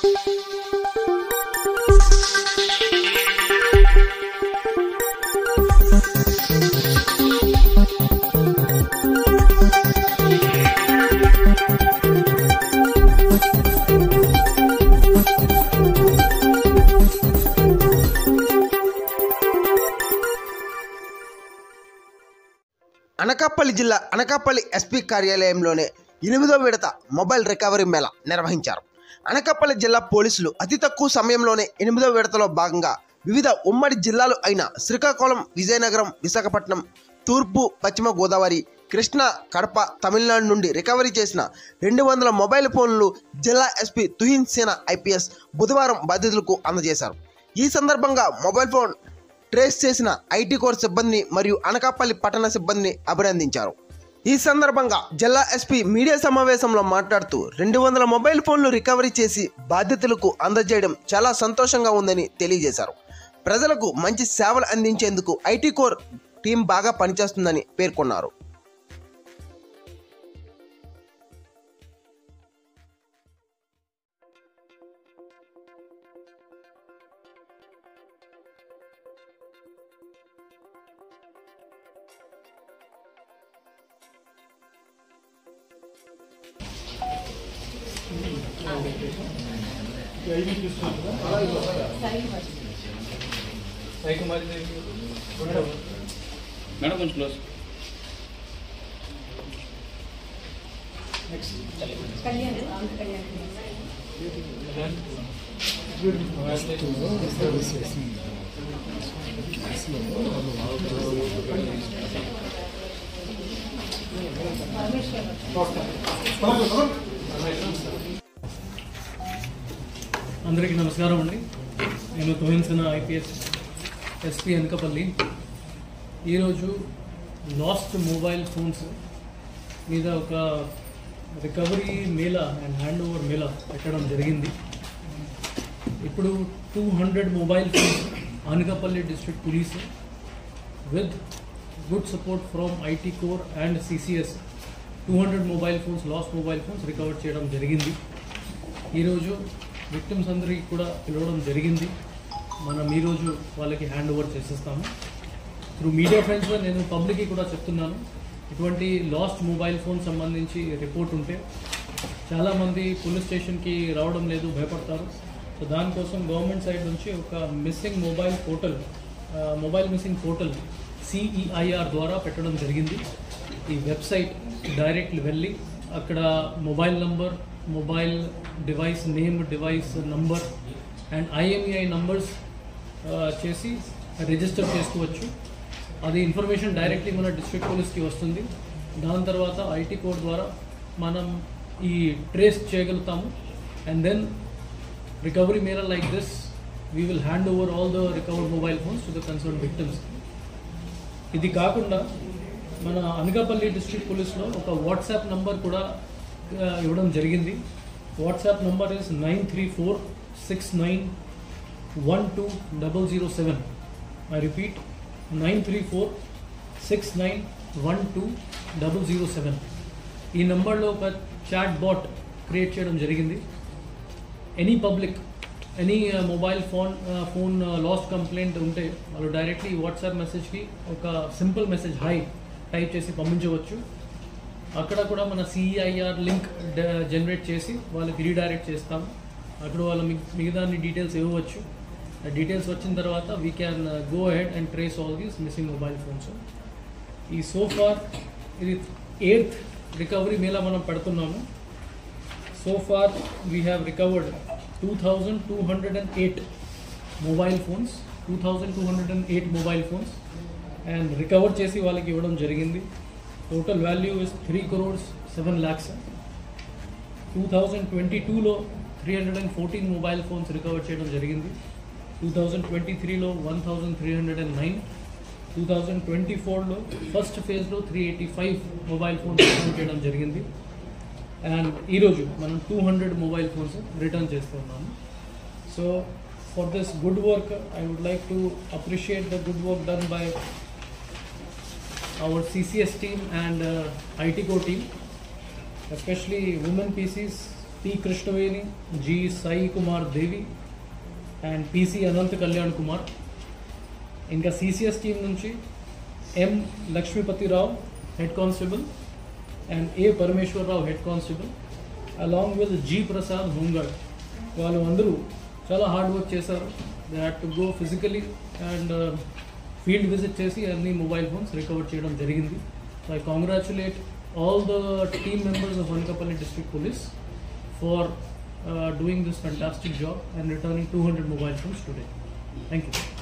అనకాపల్లి జిల్లా అనకాపల్లి ఎస్పీ కార్యాలయంలోనే 8వ విడత మొబైల్ రికవరీ మేళా నిర్వహించారు. అనకాపల్లి జిల్లా పోలీసులు అతి తక్కువ సమయంలోనే 8వ విడతలో భాగంగా వివిధ ఉమ్మడి జిల్లాలు అయిన శ్రీకాకుళం, విజయనగరం, విశాఖపట్నం, తూర్పు, పశ్చిమ గోదావరి, కృష్ణా, కడప, తమిళనాడు నుండి రికవరీ చేసిన 200 మొబైల్ ఫోన్లు జిల్లా ఎస్పీ తుహిన్ సేనా ఐపీఎస్ బుధవారం బాధితులకు అందజేశారు. ఈ సందర్భంగా మొబైల్ ఫోన్ ట్రేస్ చేసిన ఐటీ కోర్ సిబ్బందిని మరియు అనకాపల్లి పట్టణ సిబ్బందిని అభినందించారు. ఈ సందర్భంగా జిల్లా ఎస్పీ మీడియా సమావేశంలో మాట్లాడుతూ 200 మొబైల్ ఫోన్లు రికవరీ చేసి బాధితులకు అందజేయడం చాలా సంతోషంగా ఉందని తెలియజేశారు. ప్రజలకు మంచి సేవలు అందించేందుకు ఐటీ కోర్ టీం బాగా పనిచేస్తుందని పేర్కొన్నారు. మేడం కొంచెం క్లోజ్. అందరికీ నమస్కారం అండి. నేను తుహిన్ సేనా ఐపీఎస్ ఎస్పీ అనకాపల్లి. ఈరోజు లాస్ట్ మొబైల్ ఫోన్స్ మీద ఒక recovery Mela and hand over Mela పెట్టడం జరిగింది. ఇప్పుడు 200 mobile phones Anakapalli district police with good support from IT core and CCS 200 mobile phones, last mobile phones recover చేయడం జరిగింది. ఈరోజు విక్టిమ్స్ అందరికీ కూడా పిలవడం జరిగింది. మనం ఈరోజు వాళ్ళకి హ్యాండ్ ఓవర్ చేసేస్తాము. త్రూ మీడియా ఫ్రెండ్స్లో నేను పబ్లిక్కి కూడా చెప్తున్నాను, ఇటువంటి లాస్ట్ మొబైల్ ఫోన్ సంబంధించి రిపోర్ట్ ఉంటే చాలామంది పోలీస్ స్టేషన్కి రావడం లేదు, భయపడతారు. సో దానికోసం గవర్నమెంట్ సైడ్ నుంచి ఒక missing mobile missing portal CEIR ద్వారా పెట్టడం జరిగింది. ఈ వెబ్సైట్ డైరెక్ట్ వెళ్ళి అక్కడ mobile number, mobile device name, device number and IMEI numbers చేసి రిజిస్టర్ చేసుకోవచ్చు. అది ఇన్ఫర్మేషన్ డైరెక్ట్లీ మన డిస్ట్రిక్ట్ పోలీస్కి వస్తుంది. దాని తర్వాత ఐటీ కోడ్ ద్వారా మనం ఈ ట్రేస్ చేయగలుగుతాము. And then recovery mela like this we will hand over all the recovered mobile phones to the concern victims. ఇది కాకుండా మన అనకాపల్లి డిస్ట్రిక్ట్ పోలీస్లో ఒక వాట్సాప్ నంబర్ కూడా ఇవ్వడం జరిగింది. WhatsApp number is 9346912007. I repeat 9346912007. ఈ నంబర్లో ఒక చాట్ బాట్ క్రియేట్ చేయడం జరిగింది. Any public any mobile phone last complaint ఉంటే వాళ్ళు డైరెక్ట్లీ వాట్సాప్ మెసేజ్కి ఒక సింపుల్ మెసేజ్ హై టైప్ చేసి పంపించవచ్చు. అక్కడ కూడా మన CEIR లింక్ జనరేట్ చేసి వాళ్ళకి రీడైరెక్ట్ చేస్తాము. అక్కడ వాళ్ళు మిగతా డీటెయిల్స్ ఇవ్వవచ్చు. డీటెయిల్స్ వచ్చిన తర్వాత we can go ahead and trace all these missing mobile phones. ఈ సోఫార్ ఇది 8th రికవరీ మేళా మనం పెడుతున్నాము. So far we have recovered 2208 mobile phones, 2208 mobile phones and recover చేసి వాళ్ళకి ఇవ్వడం జరిగింది. Total value is 3,07 lakhs. 2022లో 314 mobile phones recover చేయడం జరిగింది. 2023లో 1,309, 2024లో ఫస్ట్ ఫేజ్లో 385 మొబైల్ ఫోన్స్ రికవర్ చేయడం జరిగింది. అండ్ ఈరోజు మనం 200 మొబైల్ ఫోన్స్ రిటర్న్ చేస్తున్నాము. So for this good work I would like to appreciate the good work done by our CCS team and IT Core team, especially women PCs P Krishnaveni, G Sai Kumar Devi and PC Anant Kalyan Kumar. ఇంకా CCS team నుంచి M Lakshmipathirao head constable and A Parameswararao head constable along with G Prasad home guard. వాళ్ళు అందరూ చాలా hard work చేశారు. They had to go physically and field visit చేసి అన్ని mobile phones recover చేయడం జరిగింది. So I congratulate all the team members of Anakapalli District Police for doing this fantastic job and returning 200 mobile phones today. Thank you.